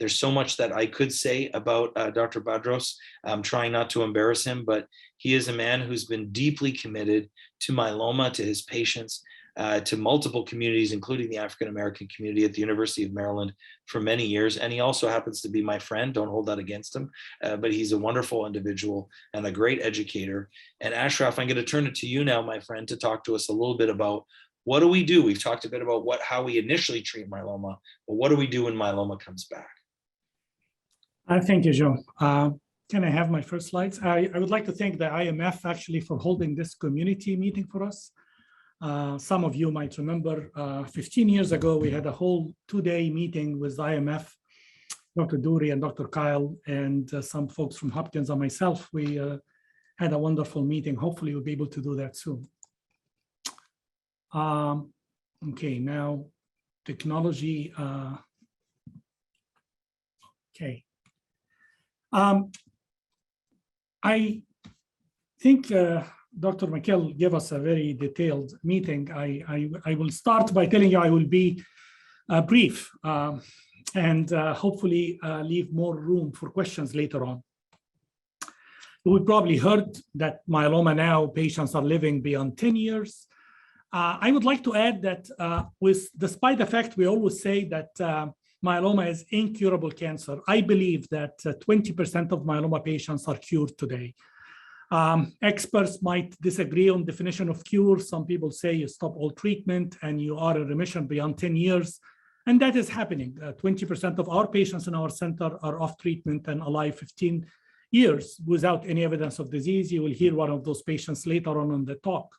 There's so much that I could say about Dr. Badros. I'm trying not to embarrass him, but he is a man who's been deeply committed to myeloma, to his patients, to multiple communities, including the African-American community at the University of Maryland for many years. And he also happens to be my friend. Don't hold that against him. But he's a wonderful individual and a great educator. And Ashraf, I'm going to turn it to you now, my friend, to talk to us a little bit about what do we do? We've talked a bit about how we initially treat myeloma, but what do we do when myeloma comes back? Thank you, Joe. Can I have my first slides? I would like to thank the IMF actually for holding this community meeting for us. Some of you might remember 15 years ago, we had a whole 2-day meeting with IMF, Dr. Dury and Dr. Kyle, and some folks from Hopkins and myself. We had a wonderful meeting. Hopefully we'll be able to do that soon. Okay, now technology. Okay. I think Dr. McKell gave us a very detailed meeting. I will start by telling you I will be brief and hopefully leave more room for questions later on. We probably heard that myeloma now patients are living beyond 10 years. I would like to add that despite the fact we always say that myeloma is incurable cancer, I believe that 20% of myeloma patients are cured today. Experts might disagree on definition of cure. Some people say you stop all treatment and you are in remission beyond 10 years. And that is happening. 20% of our patients in our center are off treatment and alive 15 years without any evidence of disease. You will hear one of those patients later on in the talk.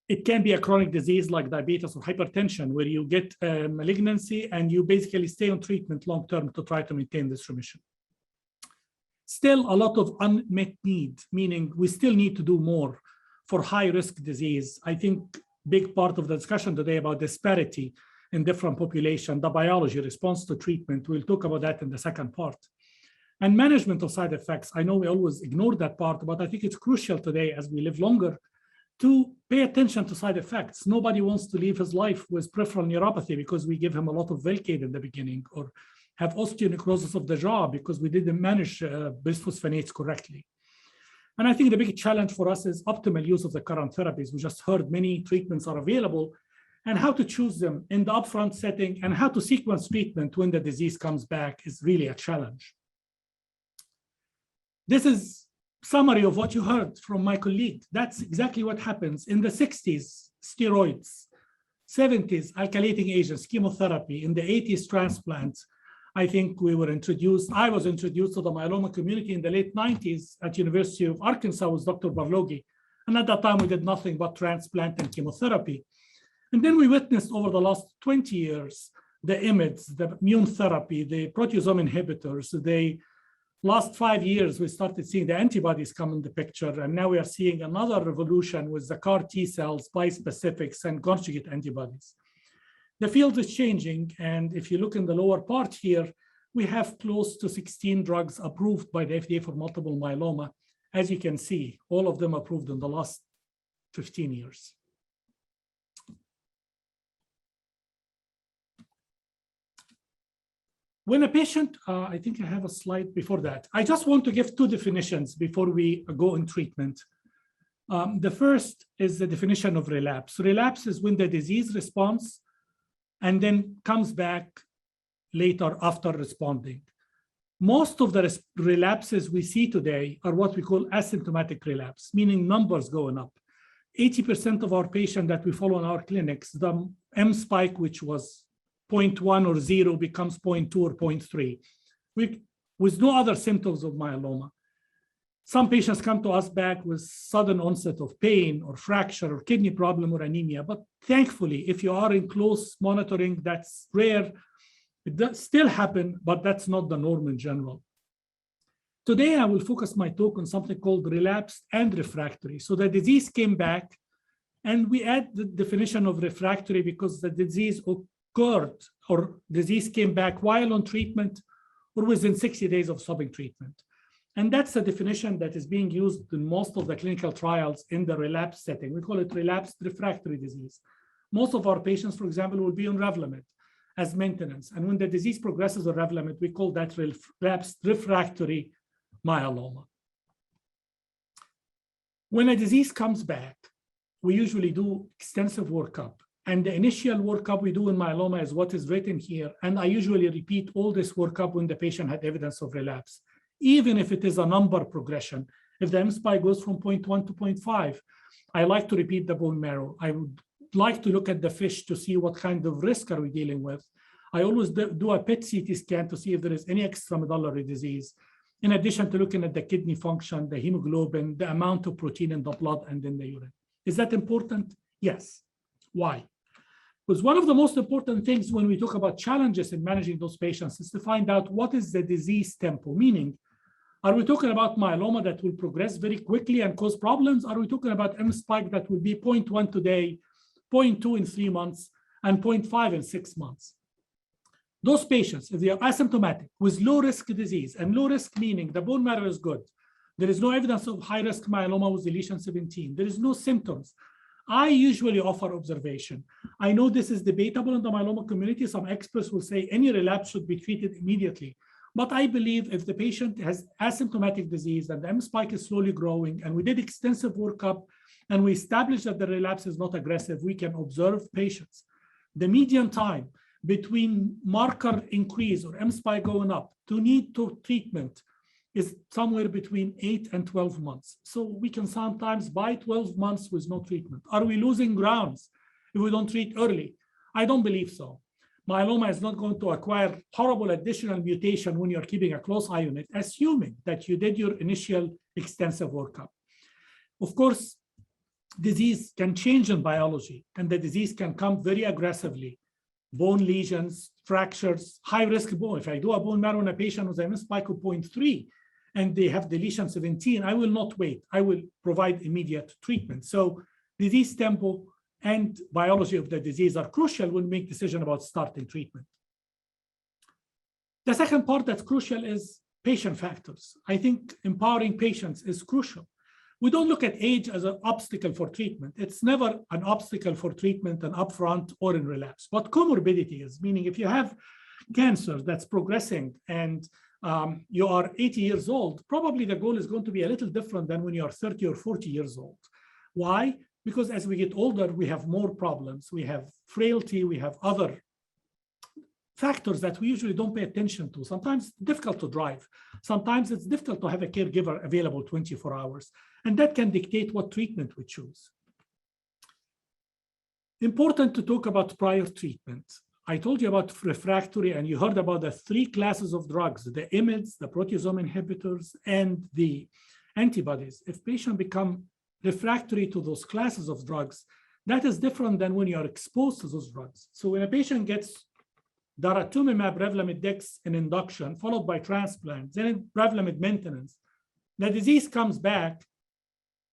It can be a chronic disease like diabetes or hypertension, where you get malignancy and you basically stay on treatment long-term to try to maintain this remission. Still a lot of unmet need, meaning we still need to do more for high-risk disease. I think big part of the discussion today about disparity in different populations, the biology, response to treatment, we'll talk about that in the second part. And management of side effects, I know we always ignore that part, but I think it's crucial today as we live longer to pay attention to side effects. Nobody wants to live his life with peripheral neuropathy because we give him a lot of Velcade in the beginning, or have osteonecrosis of the jaw because we didn't manage bisphosphonates correctly. And I think the big challenge for us is optimal use of the current therapies. We just heard many treatments are available and how to choose them in the upfront setting and how to sequence treatment when the disease comes back is really a challenge. This is summary of what you heard from my colleague. That's exactly what happens. In the 60s, steroids, 70s, alkylating agents, chemotherapy, in the 80s, transplants. I think I was introduced to the myeloma community in the late 90s at University of Arkansas with Dr. Barloghi. And at that time, we did nothing but transplant and chemotherapy. And then we witnessed over the last 20 years, the IMiDs, the immune therapy, the proteasome inhibitors. The last 5 years, we started seeing the antibodies come in the picture. And now we are seeing another revolution with the CAR T cells, biospecifics, and conjugate antibodies. The field is changing, and if you look in the lower part here, we have close to 16 drugs approved by the FDA for multiple myeloma. As you can see, all of them approved in the last 15 years. When a patient, I think I have a slide before that. I just want to give two definitions before we go in treatment. The first is the definition of relapse. Relapse is when the disease responds and then comes back later after responding. Most of the relapses we see today are what we call asymptomatic relapse, meaning numbers going up. 80% of our patients that we follow in our clinics, the M spike, which was 0.1 or 0, becomes 0.2 or 0.3, with no other symptoms of myeloma. Some patients come to us back with sudden onset of pain or fracture or kidney problem or anemia. But thankfully, if you are in close monitoring, that's rare. It does still happen, but that's not the norm in general. Today, I will focus my talk on something called relapse and refractory. So the disease came back, and we add the definition of refractory because the disease occurred or disease came back while on treatment or within 60 days of stopping treatment. And that's the definition that is being used in most of the clinical trials in the relapse setting. We call it relapsed refractory disease. Most of our patients, for example, will be on Revlimid. as maintenance. And when the disease progresses with Revlimid, we call that relapsed refractory myeloma. When a disease comes back, we usually do extensive workup. And the initial workup we do in myeloma is what is written here. And I usually repeat all this workup when the patient had evidence of relapse, even if it is a number progression. If the M-spike goes from 0.1 to 0.5, I like to repeat the bone marrow. I would like to look at the fish to see what kind of risk are we dealing with. I always do a PET-CT scan to see if there is any extramedullary disease, in addition to looking at the kidney function, the hemoglobin, the amount of protein in the blood and in the urine. Is that important? Yes. Why? Because one of the most important things when we talk about challenges in managing those patients is to find out what is the disease tempo, meaning, are we talking about myeloma that will progress very quickly and cause problems? Are we talking about M-spike that will be 0.1 today, 0.2 in 3 months, and 0.5 in 6 months? Those patients, if they are asymptomatic with low-risk disease, and low risk meaning the bone marrow is good, there is no evidence of high-risk myeloma with lesion 17, there is no symptoms, I usually offer observation. I know this is debatable in the myeloma community. Some experts will say any relapse should be treated immediately. But I believe if the patient has asymptomatic disease and the M-spike is slowly growing, and we did extensive workup, and we established that the relapse is not aggressive, we can observe patients. The median time between marker increase or M-spike going up to need to treatment is somewhere between 8 and 12 months. So we can sometimes buy 12 months with no treatment. Are we losing grounds if we don't treat early? I don't believe so. Myeloma is not going to acquire horrible additional mutation when you're keeping a close eye on it, assuming that you did your initial extensive workup. Of course, disease can change in biology, and the disease can come very aggressively. Bone lesions, fractures, high-risk bone. If I do a bone marrow in a patient with a M-spike of 0.3 and they have deletion 17, I will not wait. I will provide immediate treatment. So disease tempo and biology of the disease are crucial when we make decision about starting treatment. The second part that's crucial is patient factors. I think empowering patients is crucial. We don't look at age as an obstacle for treatment. It's never an obstacle for treatment and upfront or in relapse. But comorbidity is, meaning if you have cancer that's progressing and you are 80 years old, probably the goal is going to be a little different than when you are 30 or 40 years old. Why? Because as we get older, we have more problems. We have frailty, we have other factors that we usually don't pay attention to. Sometimes it's difficult to drive. Sometimes it's difficult to have a caregiver available 24 hours. And that can dictate what treatment we choose. Important to talk about prior treatment. I told you about refractory, and you heard about the 3 classes of drugs, the IMiDs, the proteasome inhibitors, and the antibodies. If patients become refractory to those classes of drugs, that is different than when you are exposed to those drugs. So when a patient gets daratumumab, Revlimid, Dex in induction, followed by transplant, then Revlimid maintenance, the disease comes back,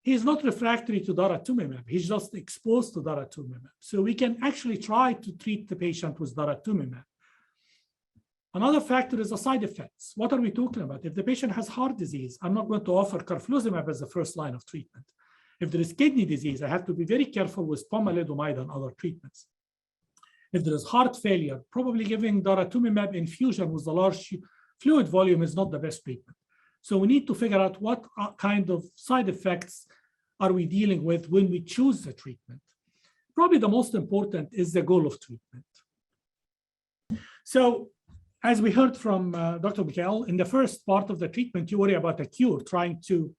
he's not refractory to daratumumab, he's just exposed to daratumumab. So we can actually try to treat the patient with daratumumab. Another factor is the side effects. What are we talking about? If the patient has heart disease, I'm not going to offer carfilzomib as the first line of treatment. If there is kidney disease, I have to be very careful with pomalidomide and other treatments. If there is heart failure, probably giving daratumumab infusion with a large fluid volume is not the best treatment. So we need to figure out what kind of side effects are we dealing with when we choose the treatment. Probably the most important is the goal of treatment. So as we heard from Dr. Mikhail, in the first part of the treatment, you worry about a cure, trying to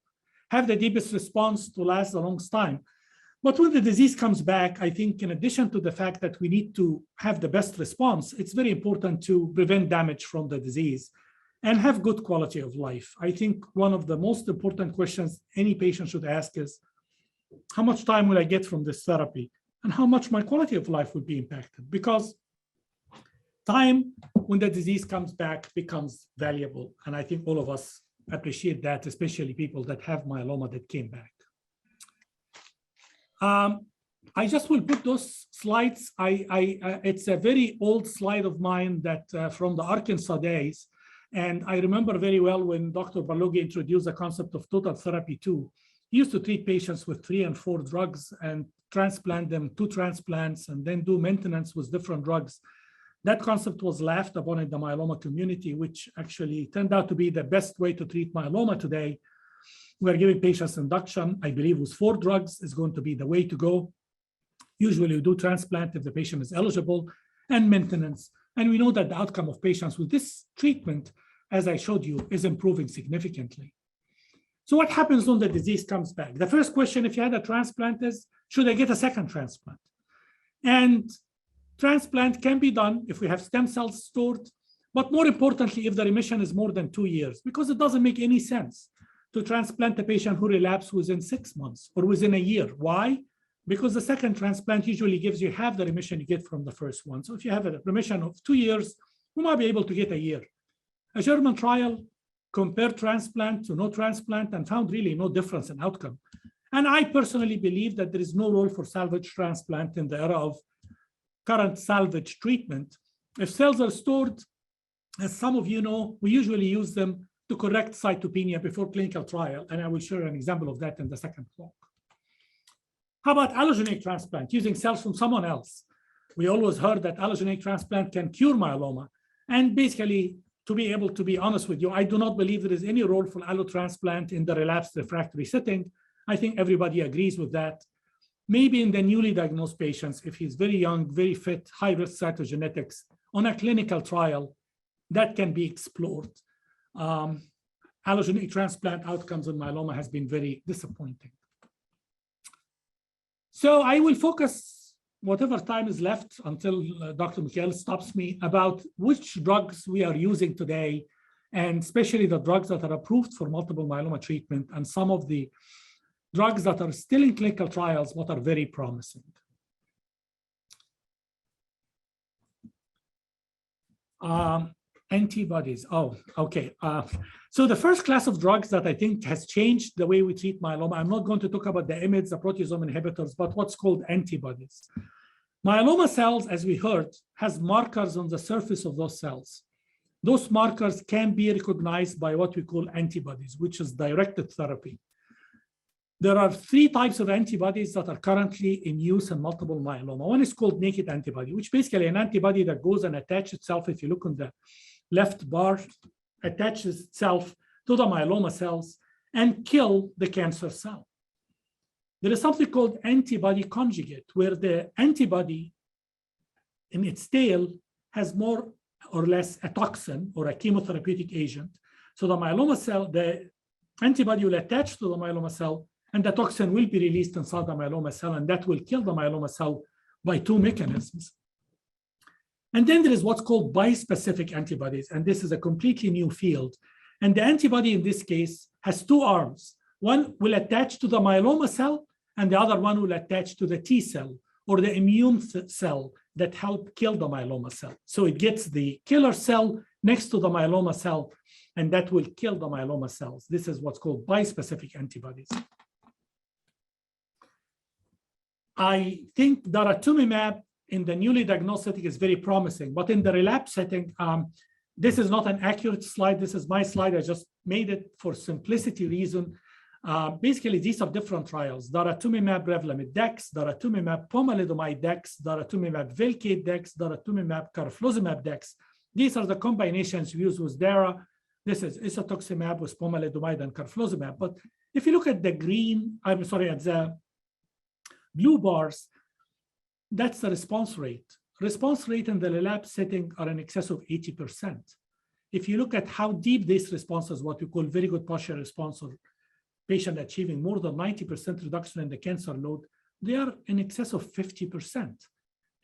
have the deepest response to last the longest time. But when the disease comes back, I think in addition to the fact that we need to have the best response, it's very important to prevent damage from the disease and have good quality of life. I think one of the most important questions any patient should ask is, how much time will I get from this therapy? And how much my quality of life would be impacted? Because time when the disease comes back becomes valuable. And I think all of us appreciate that, especially people that have myeloma that came back. I just will put those slides. It's a very old slide of mine that from the Arkansas days. And I remember very well when Dr. Balogi introduced the concept of total therapy 2. He used to treat patients with 3 and 4 drugs and transplant them, 2 transplants, and then do maintenance with different drugs. That concept was laughed upon in the myeloma community, which actually turned out to be the best way to treat myeloma today. We're giving patients induction, I believe with 4 drugs is going to be the way to go. Usually we do transplant if the patient is eligible, and maintenance. And we know that the outcome of patients with this treatment, as I showed you, is improving significantly. So what happens when the disease comes back? The first question, if you had a transplant, is, should I get a second transplant? And transplant can be done if we have stem cells stored, but more importantly, if the remission is more than 2 years, because it doesn't make any sense to transplant a patient who relapsed within 6 months or within a year. Why? Because the second transplant usually gives you half the remission you get from the first one. So if you have a remission of 2 years, you might be able to get a year. A German trial compared transplant to no transplant and found really no difference in outcome. And I personally believe that there is no role for salvage transplant in the era of current salvage treatment. If cells are stored, as some of you know, we usually use them to correct cytopenia before clinical trial, and I will share an example of that in the second talk. How about allogeneic transplant, using cells from someone else? We always heard that allogeneic transplant can cure myeloma, and basically, to be able to be honest with you, I do not believe there is any role for allotransplant in the relapsed refractory setting. I think everybody agrees with that. Maybe in the newly diagnosed patients, if he's very young, very fit, high-risk cytogenetics, on a clinical trial, that can be explored. Allogeneic transplant outcomes in myeloma has been very disappointing. So I will focus whatever time is left until Dr. Michael stops me about which drugs we are using today, and especially the drugs that are approved for multiple myeloma treatment and some of the drugs that are still in clinical trials but are very promising. Antibodies. Oh, okay. So the first class of drugs that I think has changed the way we treat myeloma, I'm not going to talk about the IMiDs, the proteasome inhibitors, but what's called antibodies. Myeloma cells, as we heard, has markers on the surface of those cells. Those markers can be recognized by what we call antibodies, which is directed therapy. There are 3 types of antibodies that are currently in use in multiple myeloma. One is called naked antibody, which basically an antibody that goes and attaches itself, if you look on the left bar, attaches itself to the myeloma cells and kill the cancer cell. There is something called antibody conjugate, where the antibody in its tail has more or less a toxin or a chemotherapeutic agent. So the myeloma cell, the antibody will attach to the myeloma cell, and the toxin will be released inside the myeloma cell, and that will kill the myeloma cell by 2 mechanisms. And then there is what's called biospecific antibodies, and this is a completely new field. And the antibody in this case has 2 arms. One will attach to the myeloma cell, and the other one will attach to the T cell or the immune cell that help kill the myeloma cell. So it gets the killer cell next to the myeloma cell, and that will kill the myeloma cells. This is what's called biospecific antibodies. I think daratumumab in the newly diagnosed setting is very promising, but in the relapse setting, this is not an accurate slide. This is my slide. I just made it for simplicity reason. Basically, these are different trials: daratumumab Revlimid dex, daratumumab pomalidomide dex, daratumumab Velcade dex, daratumumab carfilzomib dex. These are the combinations used with dara. This is isatuximab with pomalidomide and carfilzomib. But if you look at the green, at the blue bars, that's the response rate. Response rate in the relapse setting are in excess of 80%. If you look at how deep this response is, what we call very good partial response, or patient achieving more than 90% reduction in the cancer load, they are in excess of 50%.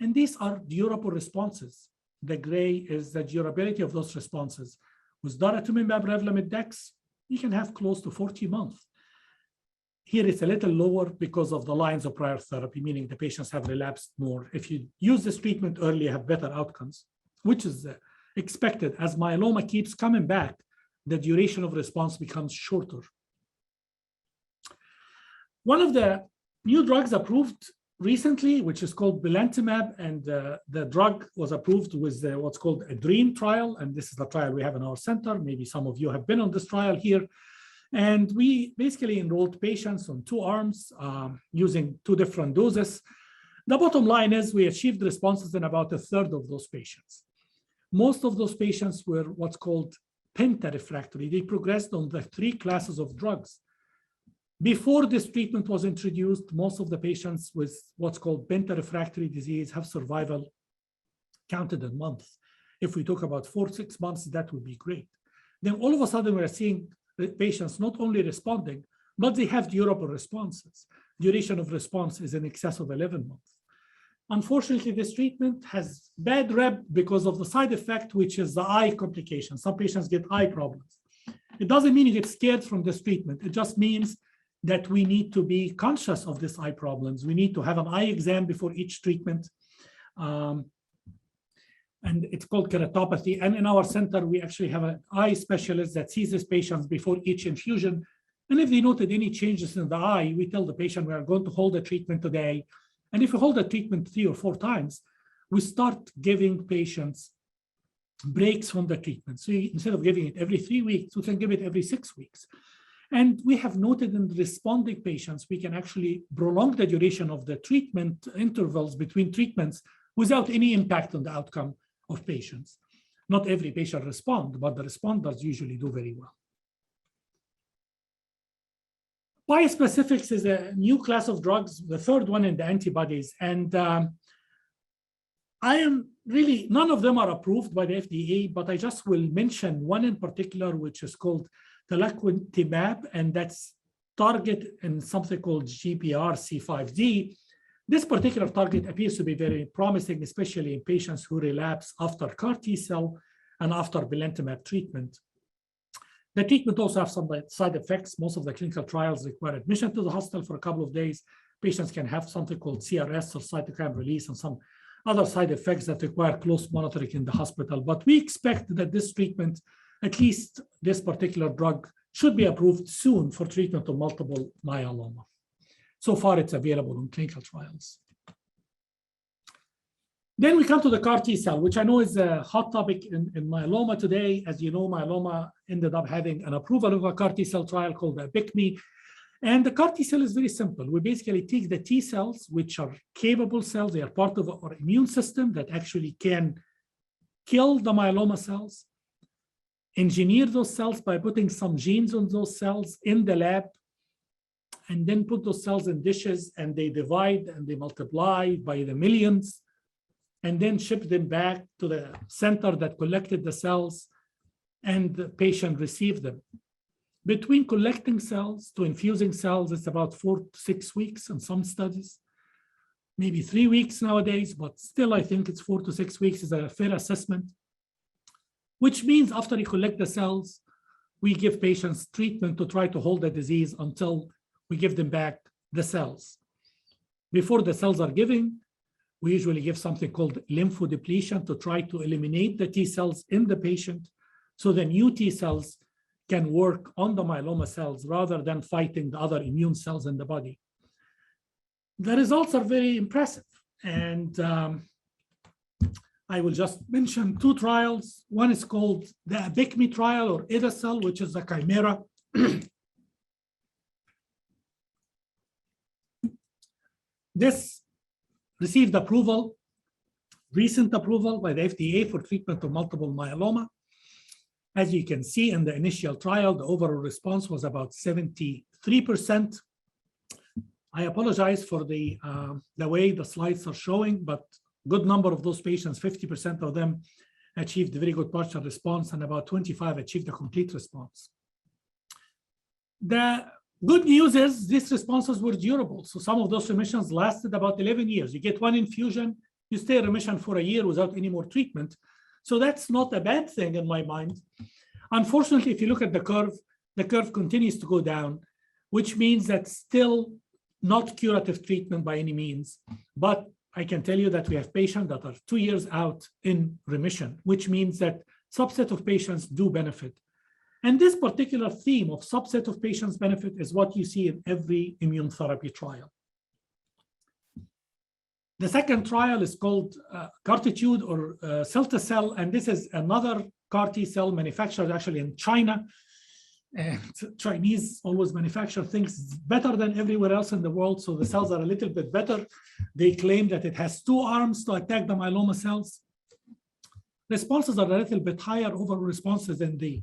And these are durable responses. The gray is the durability of those responses. With daratumumab Revlimid dex, you can have close to 40 months. Here it's a little lower because of the lines of prior therapy, meaning the patients have relapsed more. If you use this treatment early, you have better outcomes, which is expected. As myeloma keeps coming back, the duration of response becomes shorter. One of the new drugs approved recently, which is called belantamab, and the drug was approved with what's called a DREAM trial, and this is the trial we have in our center. Maybe some of you have been on this trial here. And we basically enrolled patients on 2 arms using 2 different doses. The bottom line is we achieved responses in about 1/3 of those patients. most of those patients were what's called penta-refractory. They progressed on the 3 classes of drugs. Before this treatment was introduced, most of the patients with what's called penta-refractory disease have survival counted in months. If we talk about 4 to 6 months, that would be great. Then all of a sudden, we're seeing patients not only responding, but they have durable responses. Duration of response is in excess of 11 months. Unfortunately, this treatment has bad rep because of the side effect, which is the eye complication. Some patients get eye problems. It doesn't mean you get scared from this treatment. It just means that we need to be conscious of these eye problems. We need to have an eye exam before each treatment. And it's called keratopathy. And in our center, we actually have an eye specialist that sees these patients before each infusion. And if they noted any changes in the eye, we tell the patient we are going to hold the treatment today. And if we hold the treatment 3 or 4 times, we start giving patients breaks from the treatment. So instead of giving it every 3 weeks, we can give it every 6 weeks. And we have noted in responding patients, we can actually prolong the duration of the treatment intervals between treatments without any impact on the outcome of patients. Not every patient responds, but the responders usually do very well. Biospecifics is a new class of drugs, the 3rd one in the antibodies. And I am really, none of them are approved by the FDA, but I just will mention one in particular, which is called daratumumab, and that's target in something called GPRC5D. This particular target appears to be very promising, especially in patients who relapse after CAR T-cell and after belantamab treatment. The treatment also has some side effects. Most of the clinical trials require admission to the hospital for a couple of days. Patients can have something called CRS or cytokine release and some other side effects that require close monitoring in the hospital. But we expect that this treatment, at least this particular drug, should be approved soon for treatment of multiple myeloma. So far, it's available in clinical trials. Then we come to the CAR T-cell, which I know is a hot topic in myeloma today. As you know, myeloma ended up having an approval of a CAR T-cell trial called Advocacy. And the CAR T-cell is very simple. We basically take the T-cells, which are capable cells. They are part of our immune system that actually can kill the myeloma cells, engineer those cells by putting some genes on those cells in the lab, and then put those cells in dishes, and they divide and they multiply by the millions, and then ship them back to the center that collected the cells, and the patient received them. Between collecting cells to infusing cells, it's about 4 to 6 weeks in some studies, maybe 3 weeks nowadays, but still I think it's 4 to 6 weeks is a fair assessment, which means after you collect the cells, we give patients treatment to try to hold the disease until we give them back the cells. Before the cells are given, we usually give something called lymphodepletion to try to eliminate the T cells in the patient so the new T cells can work on the myeloma cells rather than fighting the other immune cells in the body. The results are very impressive. And I will just mention 2 trials. One is called the AdviceMe trial or Advocacy, which is a chimera. This received approval, recent approval by the FDA for treatment of multiple myeloma. As you can see in the initial trial, the overall response was about 73%. I apologize for the way the slides are showing, but good number of those patients, 50% of them achieved a very good partial response and about 25 achieved a complete response. The good news is these responses were durable. So some of those remissions lasted about 11 years. You get 1 infusion, you stay in remission for a year without any more treatment. So that's not a bad thing in my mind. Unfortunately, if you look at the curve continues to go down, which means that's still not curative treatment by any means. But I can tell you that we have patients that are 2 years out in remission, which means that subset of patients do benefit. And this particular theme of subset of patients benefit is what you see in every immune therapy trial. The second trial is called Cartitude or Celltocell, and this is another CAR T-cell manufactured actually in China. And Chinese always manufacture things better than everywhere else in the world, so the cells are a little bit better. They claim that it has 2 arms to attack the myeloma cells. Responses are a little bit higher, overall responses in the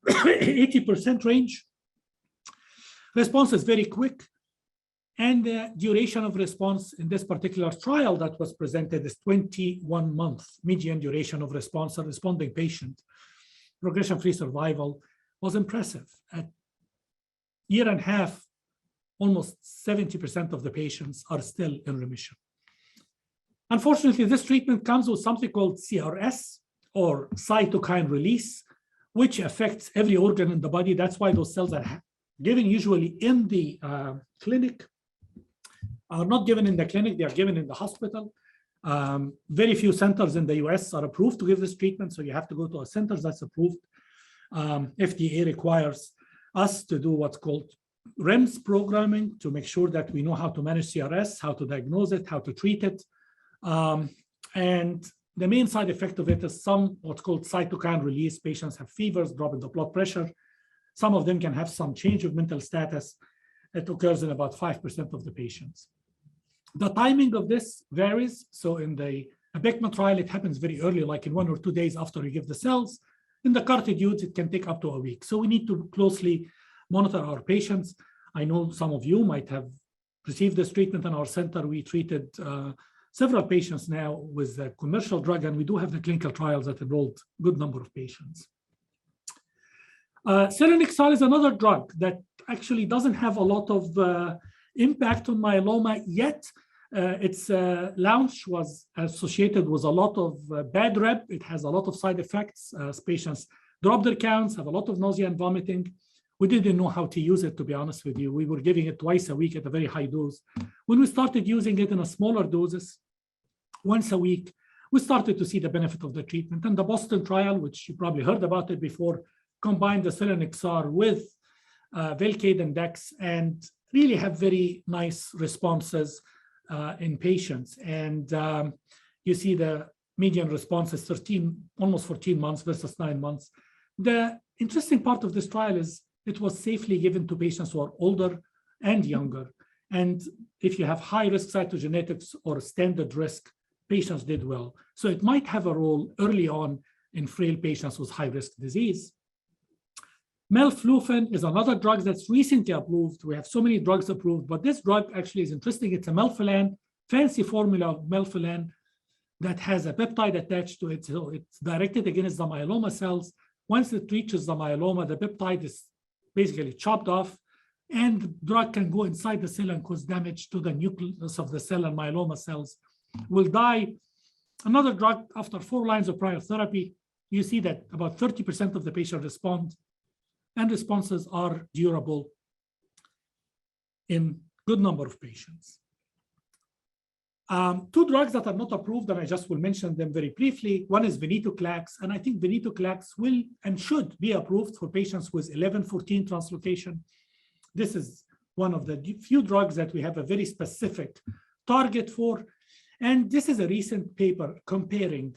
80% range. Response is very quick. And the duration of response in this particular trial that was presented is 21 months, median duration of response. A responding patient, progression-free survival was impressive. At year and a half, almost 70% of the patients are still in remission. Unfortunately, this treatment comes with something called CRS, or cytokine release, which affects every organ in the body. That's why those cells are given usually in the clinic. Are not given in the clinic, they are given in the hospital. Very few centers in the US are approved to give this treatment, so you have to go to a center that's approved. FDA requires us to do what's called REMS programming to make sure that we know how to manage CRS, how to diagnose it, how to treat it. And the main side effect of it is some what's called cytokine release. Patients have fevers, drop in the blood pressure. Some of them can have some change of mental status. It occurs in about 5% of the patients. The timing of this varies. So in the Abecma trial, it happens very early, like in 1 or 2 days after you give the cells. In the CAR-T-Dudes, it can take up to a week. So we need to closely monitor our patients. I know some of you might have received this treatment in our center. We treated several patients now with the commercial drug, and we do have the clinical trials that enrolled a good number of patients. Selinexor is another drug that actually doesn't have a lot of impact on myeloma yet. Its launch was associated with a lot of bad rep. It has a lot of side effects. Patients drop their counts, have a lot of nausea and vomiting. We didn't know how to use it, to be honest with you. We were giving it twice a week at a very high dose. When we started using it in a smaller doses, once a week, we started to see the benefit of the treatment. And the Boston trial, which you probably heard about it before, combined the selinexor with Velcade and Dex, and really have very nice responses in patients. And you see the median response is almost 14 months versus 9 months. The interesting part of this trial is it was safely given to patients who are older and younger. And if you have high-risk cytogenetics or standard risk, patients did well. So it might have a role early on in frail patients with high-risk disease. Melphalan is another drug that's recently approved. We have so many drugs approved, but this drug actually is interesting. It's a Melphalan, fancy formula of Melphalan that has a peptide attached to it. So it's directed against the myeloma cells. Once it reaches the myeloma, the peptide is basically chopped off, and the drug can go inside the cell and cause damage to the nucleus of the cell, and myeloma cells will die. Another drug, after 4 lines of prior therapy, you see that about 30% of the patients respond, and responses are durable in good number of patients. 2 drugs that are not approved, and I just will mention them very briefly. One is Venetoclax, and I think Venetoclax will and should be approved for patients with 11-14 translocation. This is one of the few drugs that we have a very specific target for. And this is a recent paper comparing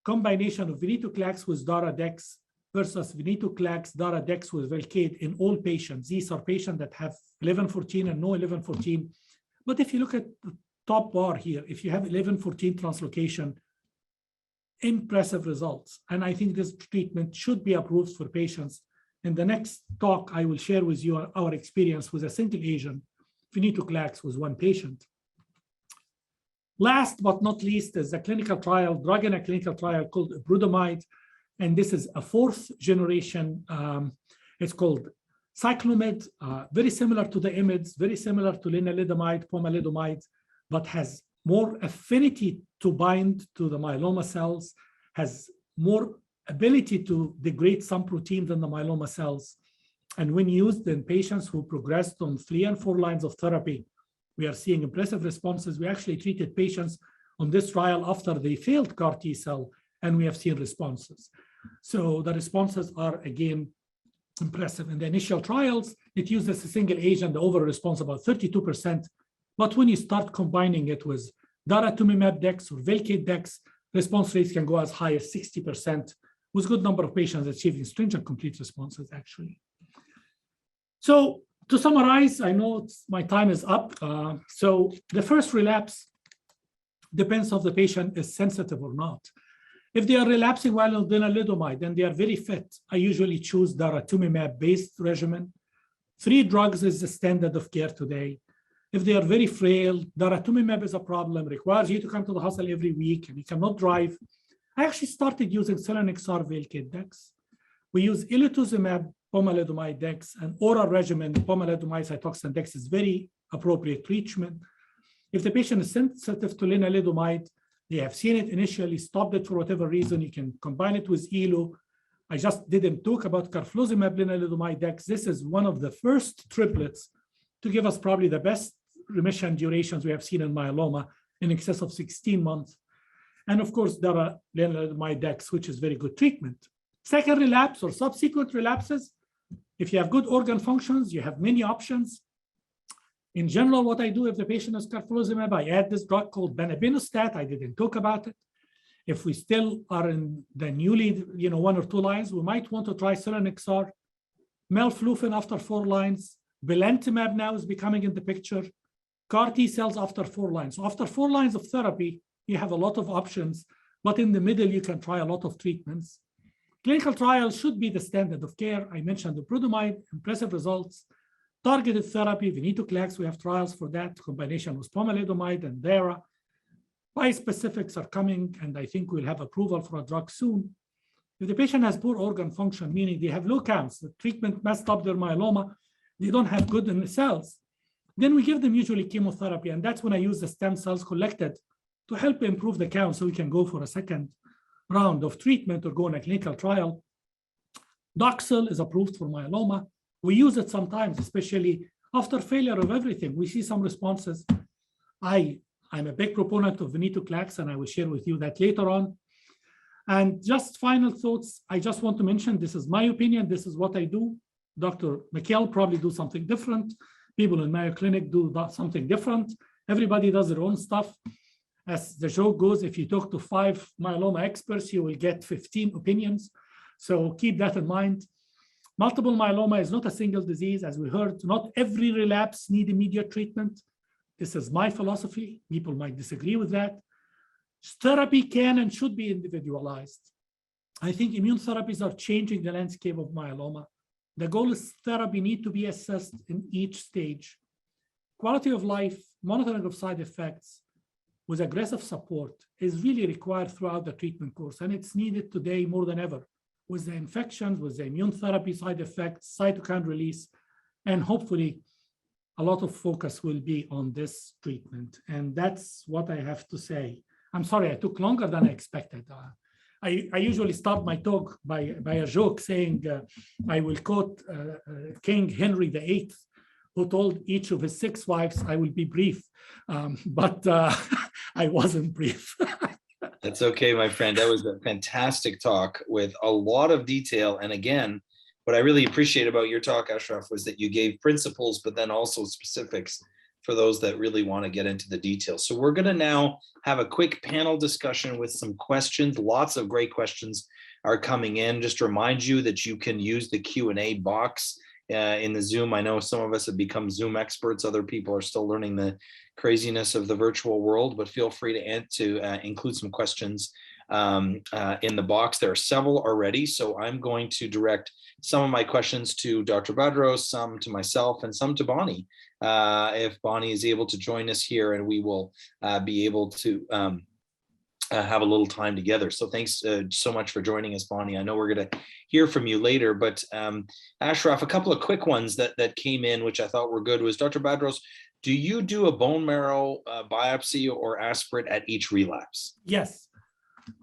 combination of Venetoclax with Dara-Dex versus Venetoclax, Dara-Dex with Velcade in all patients. These are patients that have 11-14 and no 11-14. But if you look at the top bar here, if you have 11-14 translocation, impressive results. And I think this treatment should be approved for patients. In the next talk, I will share with you our experience with a single agent, Venetoclax, with 1 patient. Last but not least is a clinical trial, drug in a clinical trial called Brutonamide. And this is a 4th generation. It's called cyclomid, very similar to the IMiDs, very similar to lenalidomide, pomalidomide, but has more affinity to bind to the myeloma cells, has more ability to degrade some proteins in the myeloma cells. And when used in patients who progressed on 3 and 4 lines of therapy, we are seeing impressive responses. We actually treated patients on this trial after they failed CAR T cell, and we have seen responses. So the responses are, again, impressive. In the initial trials, it used as a single agent, the overall response about 32%. But when you start combining it with daratumumab Dex or Velcade Dex, response rates can go as high as 60%, with a good number of patients achieving stringent complete responses, actually. So to summarize, I know my time is up. So the first relapse depends if the patient is sensitive or not. If they are relapsing while on lenalidomide and they are very fit, I usually choose daratumumab-based regimen. 3 drugs is the standard of care today. If they are very frail, daratumumab is a problem, requires you to come to the hospital every week, and you cannot drive. I actually started using selinexor Velcade dex. We use elotuzumab, pomalidomide dex, and oral regimen, pomalidomide, Cytoxan dex is very appropriate treatment. If the patient is sensitive to lenalidomide, they have seen it initially, stopped it for whatever reason, you can combine it with elo. I just didn't talk about carfilzomib, lenalidomide dex. This is one of the first triplets to give us probably the best remission durations we have seen in myeloma in excess of 16 months. And of course, lenalidomide dex, which is very good treatment. Second relapse or subsequent relapses, if you have good organ functions, you have many options. In general, what I do if the patient has carfilzomib, I add this drug called benibinostat. I didn't talk about it. If we still are in the newly, 1 or 2 lines, we might want to try selinexor, melflufen after 4 lines, belantamab now is becoming in the picture, CAR T cells after 4 lines. So after 4 lines of therapy, you have a lot of options, but in the middle, you can try a lot of treatments. Clinical trials should be the standard of care. I mentioned the Brutonamide, impressive results. Targeted therapy, Venetoclax, we have trials for that, combination with pomalidomide and dara. Biospecifics are coming, and I think we'll have approval for a drug soon. If the patient has poor organ function, meaning they have low counts, the treatment messed up their myeloma, they don't have good in the cells, then we give them usually chemotherapy, and that's when I use the stem cells collected to help improve the count so we can go for a second round of treatment or go on a clinical trial. Doxil is approved for myeloma. We use it sometimes, especially after failure of everything. We see some responses. I'm a big proponent of Venetoclax, and I will share with you that later on. And just final thoughts, I just want to mention, this is my opinion, this is what I do. Dr. Mikkel probably do something different. People in Mayo Clinic do something different. Everybody does their own stuff. As the joke goes, if you talk to 5 myeloma experts, you will get 15 opinions. So keep that in mind. Multiple myeloma is not a single disease. As we heard, not every relapse needs immediate treatment. This is my philosophy. People might disagree with that. Therapy can and should be individualized. I think immune therapies are changing the landscape of myeloma. The goal is therapy need to be assessed in each stage. Quality of life, monitoring of side effects with aggressive support is really required throughout the treatment course, and it's needed today more than ever with the infections, with the immune therapy side effects, cytokine release, and hopefully a lot of focus will be on this treatment. And that's what I have to say. I'm sorry, I took longer than I expected. I usually start my talk by a joke saying, I will quote King Henry VIII, who told each of his 6 wives, I will be brief, but I wasn't brief. That's okay, my friend. That was a fantastic talk with a lot of detail. And again, what I really appreciate about your talk, Ashraf, was that you gave principles, but then also specifics for those that really want to get into the details. So we're going to now have a quick panel discussion with some questions. Lots of great questions are coming in. Just to remind you that you can use the Q&A box in the Zoom. I know some of us have become Zoom experts. Other people are still learning the craziness of the virtual world, but feel free to include some questions in the box. There are several already, so I'm going to direct some of my questions to Dr. Badros, some to myself, and some to Bonnie, if Bonnie is able to join us here, and we will be able to have a little time together. So thanks so much for joining us, Bonnie. I know we're going to hear from you later, but Ashraf, a couple of quick ones that came in, which I thought were good, was Dr. Badros, do you do a bone marrow biopsy or aspirate at each relapse? Yes,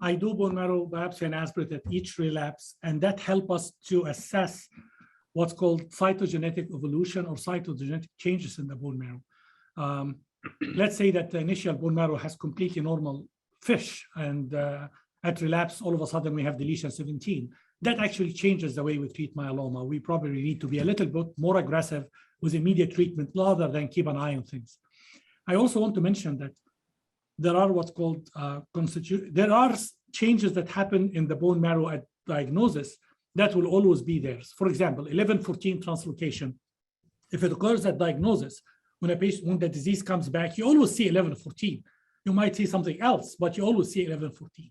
I do bone marrow biopsy and aspirate at each relapse, and that helps us to assess what's called cytogenetic evolution or cytogenetic changes in the bone marrow. Let's say that the initial bone marrow has completely normal fish, and at relapse, all of a sudden we have deletion 17. That actually changes the way we treat myeloma. We probably need to be a little bit more aggressive with immediate treatment rather than keep an eye on things. I also want to mention that there are what's called there are changes that happen in the bone marrow at diagnosis that will always be there. For example, 11-14 translocation. If it occurs at diagnosis, when the disease comes back, you always see 11-14. You might see something else, but you always see 11-14.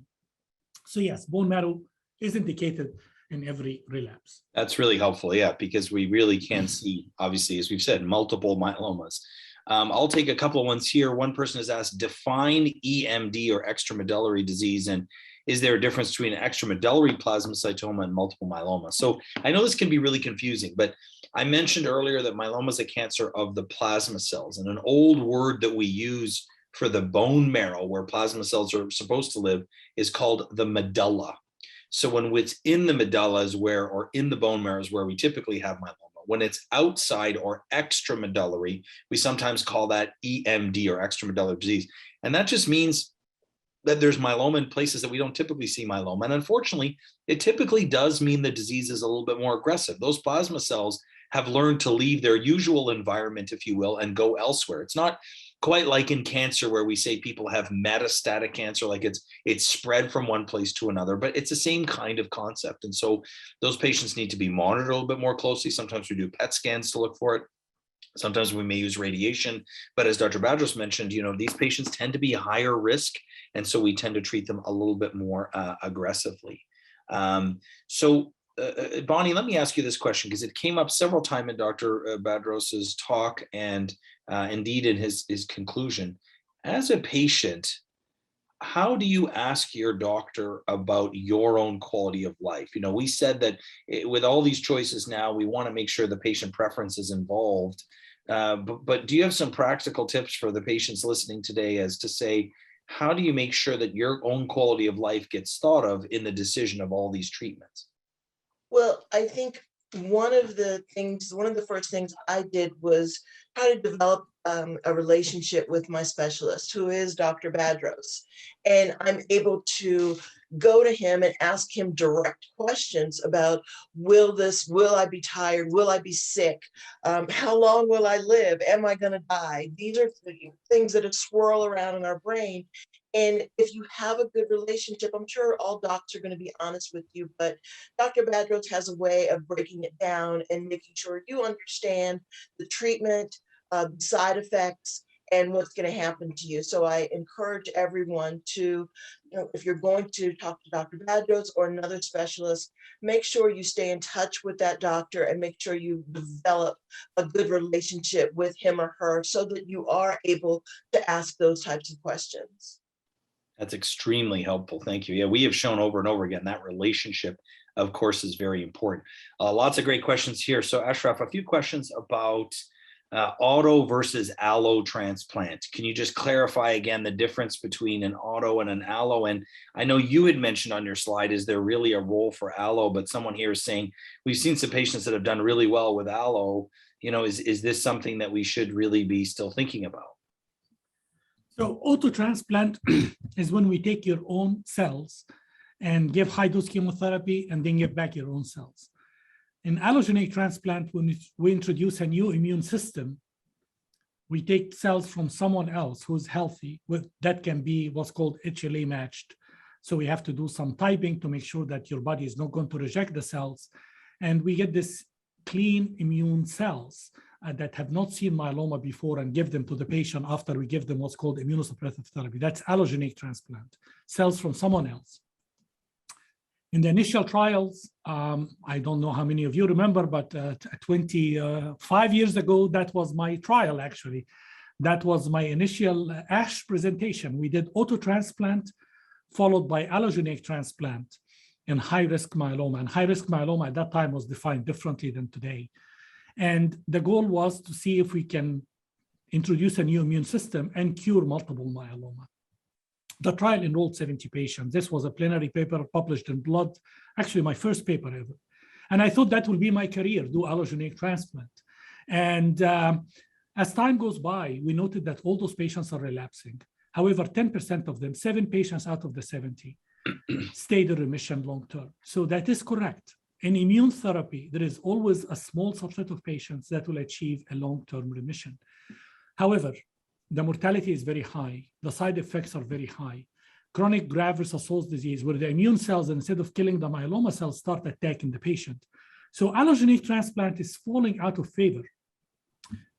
So yes, bone marrow is indicated in every relapse. That's really helpful, yeah, because we really can see, obviously, as we've said, multiple myelomas. I'll take a couple of ones here. One person has asked, define EMD or extramedullary disease, and is there a difference between an extramedullary plasmacytoma and multiple myeloma? So I know this can be really confusing, but I mentioned earlier that myeloma is a cancer of the plasma cells, and an old word that we use for the bone marrow where plasma cells are supposed to live is called the medulla. So when it's in the medulla is where, or in the bone marrow is where we typically have myeloma. When it's outside or extramedullary, we sometimes call that EMD or extramedullary disease. And that just means that there's myeloma in places that we don't typically see myeloma. And unfortunately, it typically does mean the disease is a little bit more aggressive. Those plasma cells have learned to leave their usual environment, if you will, and go elsewhere. It's not quite like in cancer where we say people have metastatic cancer, like it's spread from one place to another, but it's the same kind of concept. And so those patients need to be monitored a little bit more closely. Sometimes we do PET scans to look for it. Sometimes we may use radiation, but as Dr. Badros mentioned, these patients tend to be higher risk, and so we tend to treat them a little bit more aggressively. Bonnie, let me ask you this question because it came up several times in Dr. Badros's talk and indeed in his conclusion. As a patient, how do you ask your doctor about your own quality of life? We said that with all these choices now, we want to make sure the patient preference is involved. But do you have some practical tips for the patients listening today as to say, how do you make sure that your own quality of life gets thought of in the decision of all these treatments? Well, I think one of the first things I did was try to develop a relationship with my specialist, who is Dr. Badros. And I'm able to go to him and ask him direct questions about, will I be tired? Will I be sick? How long will I live? Am I going to die? These are things that swirl around in our brain. And if you have a good relationship, I'm sure all docs are going to be honest with you, but Dr. Badros has a way of breaking it down and making sure you understand the treatment, side effects, and what's going to happen to you. So I encourage everyone to, if you're going to talk to Dr. Badros or another specialist, make sure you stay in touch with that doctor and make sure you develop a good relationship with him or her so that you are able to ask those types of questions. That's extremely helpful. Thank you. Yeah, we have shown over and over again that relationship, of course, is very important. Lots of great questions here. So Ashraf, a few questions about auto versus allo transplant. Can you just clarify again the difference between an auto and an allo? And I know you had mentioned on your slide, is there really a role for allo? But someone here is saying, we've seen some patients that have done really well with allo. Is this something that we should really be still thinking about? So auto transplant is when we take your own cells and give high dose chemotherapy and then give back your own cells. In allogeneic transplant, when we introduce a new immune system, we take cells from someone else who's healthy, that can be what's called HLA matched. So we have to do some typing to make sure that your body is not going to reject the cells. And we get this clean immune cells that have not seen myeloma before and give them to the patient after we give them what's called immunosuppressive therapy. That's allogeneic transplant, cells from someone else. In the initial trials, I don't know how many of you remember, but 25 years ago, that was my trial, actually. That was my initial ASH presentation. We did auto transplant followed by allogeneic transplant in high-risk myeloma. And high-risk myeloma at that time was defined differently than today. And the goal was to see if we can introduce a new immune system and cure multiple myeloma. The trial enrolled 70 patients. This was a plenary paper published in Blood, actually my first paper ever. And I thought that would be my career, do allogeneic transplant. And as time goes by, we noted that all those patients are relapsing. However, 10% of them, 7 patients out of the 70, stayed in remission long-term. So that is correct. In immune therapy, there is always a small subset of patients that will achieve a long-term remission. However, the mortality is very high. The side effects are very high. Chronic graft-versus-host disease, where the immune cells, instead of killing the myeloma cells, start attacking the patient. So allogeneic transplant is falling out of favor.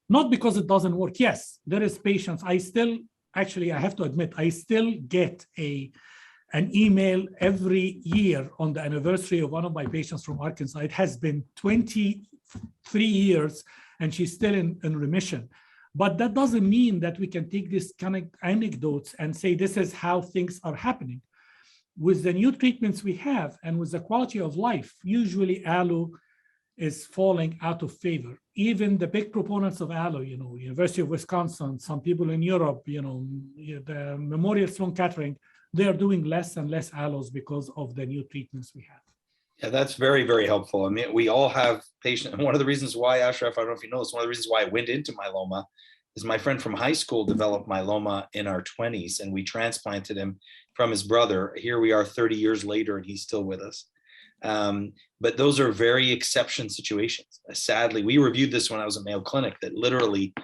Not because it doesn't work. Yes, there is patients. I have to admit, I still get a an email every year on the anniversary of one of my patients from Arkansas. It has been 23 years and she's still in remission. But that doesn't mean that we can take these kind of anecdotes and say this is how things are happening. With the new treatments we have and with the quality of life, usually allo is falling out of favor. Even the big proponents of allo, University of Wisconsin, some people in Europe, the Memorial Sloan Kettering, they are doing less and less allos because of the new treatments we have. Yeah, that's very, very helpful. I mean, we all have patients. And one of the reasons why, Ashraf, I don't know if you know this, one of the reasons why I went into myeloma is my friend from high school developed myeloma in our 20s, and we transplanted him from his brother. Here we are 30 years later, and he's still with us. But those are very exception situations. Sadly, we reviewed this when I was at Mayo Clinic, that literally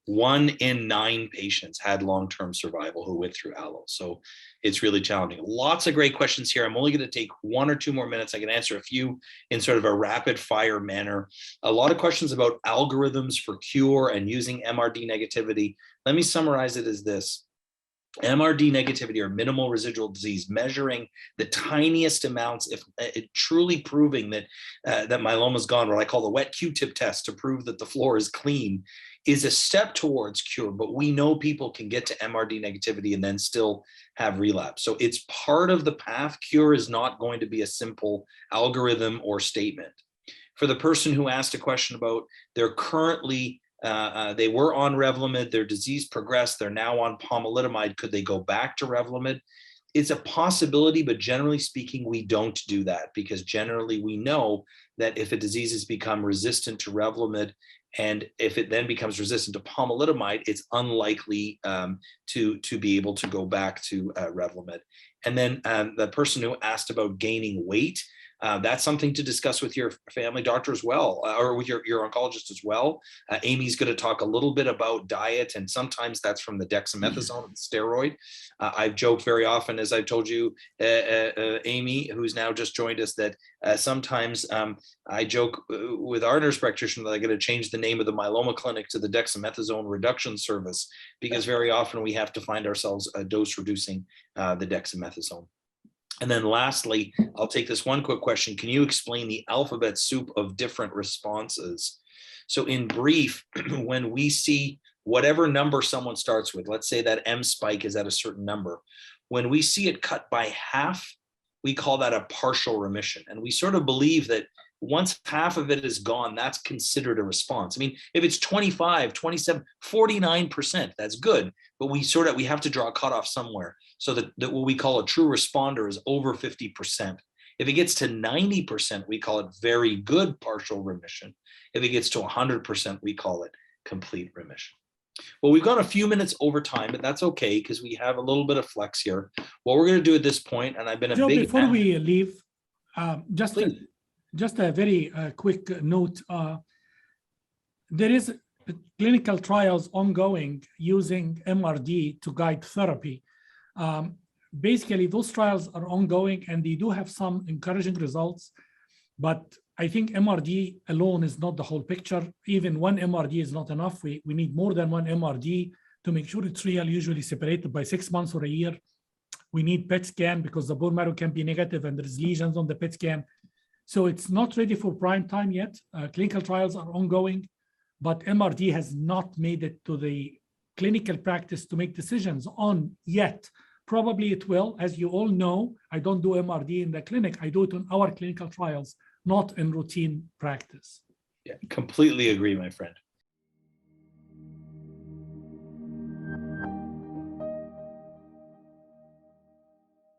1 in 9 patients had long-term survival who went through allo. So it's really challenging. Lots of great questions here. I'm only going to take 1 or 2 more minutes. I can answer a few in sort of a rapid fire manner. A lot of questions about algorithms for cure and using MRD negativity. Let me summarize it as this. MRD negativity, or minimal residual disease, measuring the tiniest amounts, if truly proving that that myeloma is gone, what I call the wet Q-tip test to prove that the floor is clean, is a step towards cure. But we know people can get to MRD negativity and then still have relapse. So it's part of the path. Cure is not going to be a simple algorithm or statement. For the person who asked a question about they're currently they were on Revlimid, their disease progressed, they're now on pomalidomide, could they go back to Revlimid? It's a possibility, but generally speaking, we don't do that, because generally we know that if a disease has become resistant to Revlimid, and if it then becomes resistant to pomalidomide, it's unlikely to be able to go back to Revlimid. And then the person who asked about gaining weight, that's something to discuss with your family doctor as well, or with your oncologist as well. Amy's going to talk a little bit about diet, and sometimes that's from the dexamethasone and the steroid. I've joked very often, as I've told you, Amy, who's now just joined us, that sometimes I joke with our nurse practitioner that I'm going to change the name of the myeloma clinic to the dexamethasone reduction service, because very often we have to find ourselves dose reducing the dexamethasone. And then lastly, I'll take this one quick question. Can you explain the alphabet soup of different responses? So in brief, when we see whatever number someone starts with, let's say that M spike is at a certain number, when we see it cut by half, we call that a partial remission. And we sort of believe that once half of it is gone, that's considered a response. I mean, if it's 25, 27, 49%, that's good. But we have to draw a cutoff somewhere. So that what we call a true responder is over 50%. If it gets to 90%, we call it very good partial remission. If it gets to 100%, we call it complete remission. Well, we've gone a few minutes over time, but that's okay because we have a little bit of flex here. What we're going to do at this point, and I've been Joe, before we leave, just a very quick note. There is clinical trials ongoing using MRD to guide therapy. Basically, those trials are ongoing and they do have some encouraging results, but I think MRD alone is not the whole picture. Even one MRD is not enough. We need more than one MRD to make sure it's real, usually separated by 6 months or a year. We need PET scan because the bone marrow can be negative and there's lesions on the PET scan. So it's not ready for prime time yet. Clinical trials are ongoing, but MRD has not made it to the clinical practice to make decisions on yet. Probably it will. As you all know, I don't do MRD in the clinic. I do it on our clinical trials, not in routine practice. Yeah, completely agree, my friend.